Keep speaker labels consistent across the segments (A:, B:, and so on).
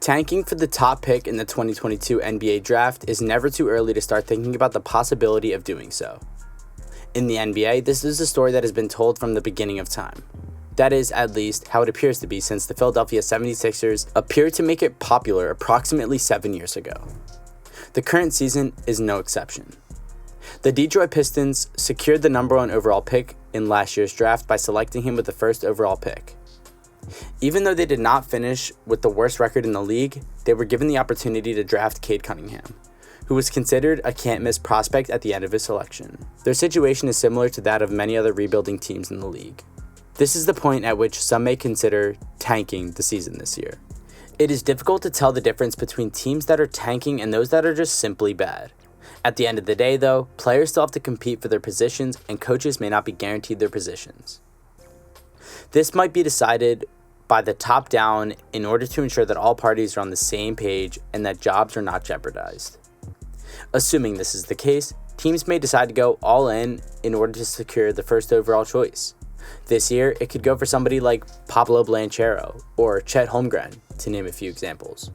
A: Tanking for the top pick in the 2022 NBA draft is never too early to start thinking about the possibility of doing so. In the NBA, this is a story that has been told from the beginning of time. That is, at least, how it appears to be since the Philadelphia 76ers appeared to make it popular approximately 7 years ago. The current season is no exception. The Detroit Pistons secured the number 1 overall pick in last year's draft by selecting him with the first overall pick. Even though they did not finish with the worst record in the league, they were given the opportunity to draft Cade Cunningham, who was considered a can't-miss prospect at the end of his selection. Their situation is similar to that of many other rebuilding teams in the league. This is the point at which some may consider tanking the season this year. It is difficult to tell the difference between teams that are tanking and those that are just simply bad. At the end of the day, though, players still have to compete for their positions, and coaches may not be guaranteed their positions. This might be decided by the top down in order to ensure that all parties are on the same page and that jobs are not jeopardized. Assuming this is the case, teams may decide to go all in order to secure the first overall choice. This year, it could go for somebody like Pablo Banchero or Chet Holmgren, to name a few examples.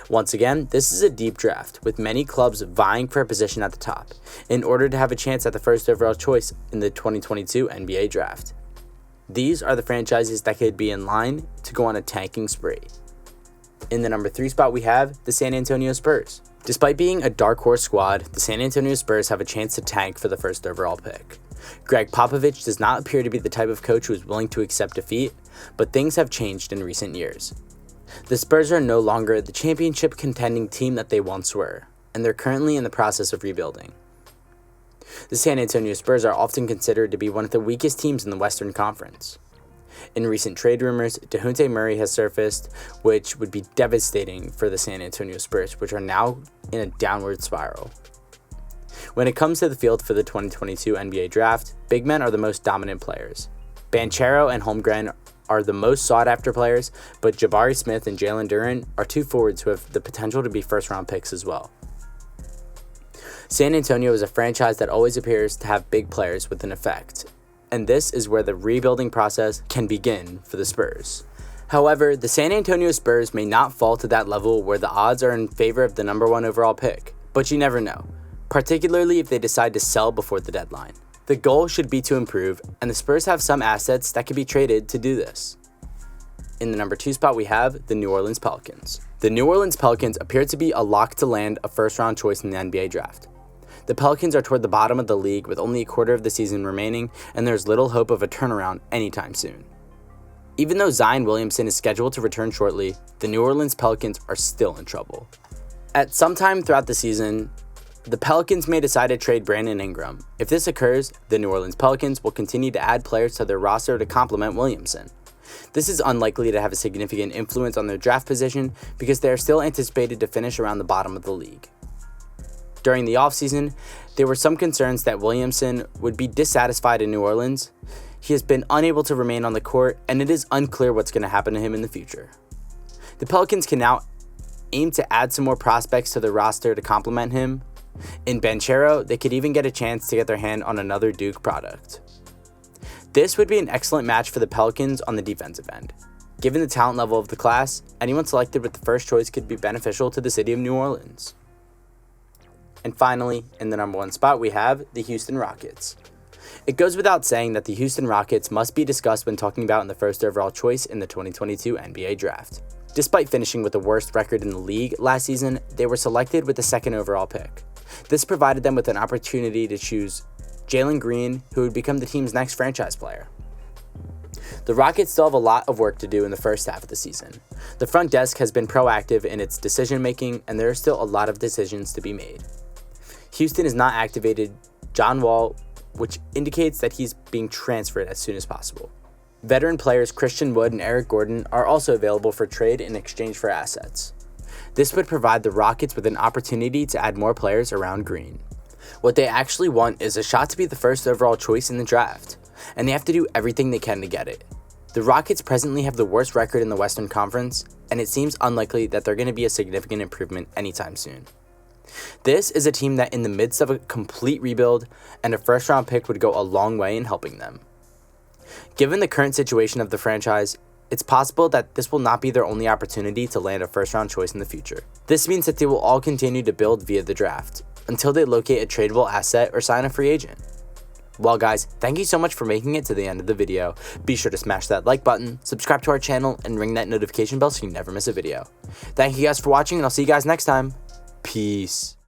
A: Once again, this is a deep draft, with many clubs vying for a position at the top, in order to have a chance at the first overall choice in the 2022 NBA draft. These are the franchises that could be in line to go on a tanking spree. In the number 3 spot, we have the San Antonio Spurs. Despite being a dark horse squad, the San Antonio Spurs have a chance to tank for the first overall pick. Greg Popovich does not appear to be the type of coach who is willing to accept defeat, but things have changed in recent years. The Spurs are no longer the championship contending team that they once were, and they're currently in the process of rebuilding. The San Antonio Spurs are often considered to be one of the weakest teams in the Western Conference. In recent trade rumors, DeJounte Murray has surfaced, which would be devastating for the San Antonio Spurs, which are now in a downward spiral. When it comes to the field for the 2022 NBA draft, big men are the most dominant players. Banchero and Holmgren are the most sought-after players, but Jabari Smith and Jalen Duren are 2 forwards who have the potential to be first-round picks as well. San Antonio is a franchise that always appears to have big players with an effect, and this is where the rebuilding process can begin for the Spurs. However, the San Antonio Spurs may not fall to that level where the odds are in favor of the number 1 overall pick, but you never know, particularly if they decide to sell before the deadline. The goal should be to improve, and the Spurs have some assets that can be traded to do this. In the number 2 spot, we have the New Orleans Pelicans. The New Orleans Pelicans appear to be a lock to land a first-round choice in the NBA draft. The Pelicans are toward the bottom of the league with only a quarter of the season remaining, and there's little hope of a turnaround anytime soon. Even though Zion Williamson is scheduled to return shortly, the New Orleans Pelicans are still in trouble. At some time throughout the season, the Pelicans may decide to trade Brandon Ingram. If this occurs, the New Orleans Pelicans will continue to add players to their roster to complement Williamson. This is unlikely to have a significant influence on their draft position because they are still anticipated to finish around the bottom of the league. During the offseason, there were some concerns that Williamson would be dissatisfied in New Orleans. He has been unable to remain on the court, and it is unclear what's going to happen to him in the future. The Pelicans can now aim to add some more prospects to their roster to complement him. In Banchero, they could even get a chance to get their hand on another Duke product. This would be an excellent match for the Pelicans on the defensive end. Given the talent level of the class, anyone selected with the first choice could be beneficial to the city of New Orleans. And finally, in the number 1 spot, we have the Houston Rockets. It goes without saying that the Houston Rockets must be discussed when talking about the first overall choice in the 2022 NBA draft. Despite finishing with the worst record in the league last season, they were selected with the 2nd overall pick. This provided them with an opportunity to choose Jalen Green, who would become the team's next franchise player. The Rockets still have a lot of work to do in the first half of the season. The front desk has been proactive in its decision-making, and there are still a lot of decisions to be made. Houston has not activated John Wall, which indicates that he's being transferred as soon as possible. Veteran players Christian Wood and Eric Gordon are also available for trade in exchange for assets. This would provide the Rockets with an opportunity to add more players around Green. What they actually want is a shot to be the first overall choice in the draft, and they have to do everything they can to get it. The Rockets presently have the worst record in the Western Conference, and it seems unlikely that they're going to be a significant improvement anytime soon. This is a team that in the midst of a complete rebuild, and a first-round pick would go a long way in helping them. Given the current situation of the franchise, it's possible that this will not be their only opportunity to land a first-round choice in the future. This means that they will all continue to build via the draft, until they locate a tradable asset or sign a free agent. Well guys, thank you so much for making it to the end of the video. Be sure to smash that like button, subscribe to our channel, and ring that notification bell so you never miss a video. Thank you guys for watching, and I'll see you guys next time. Peace.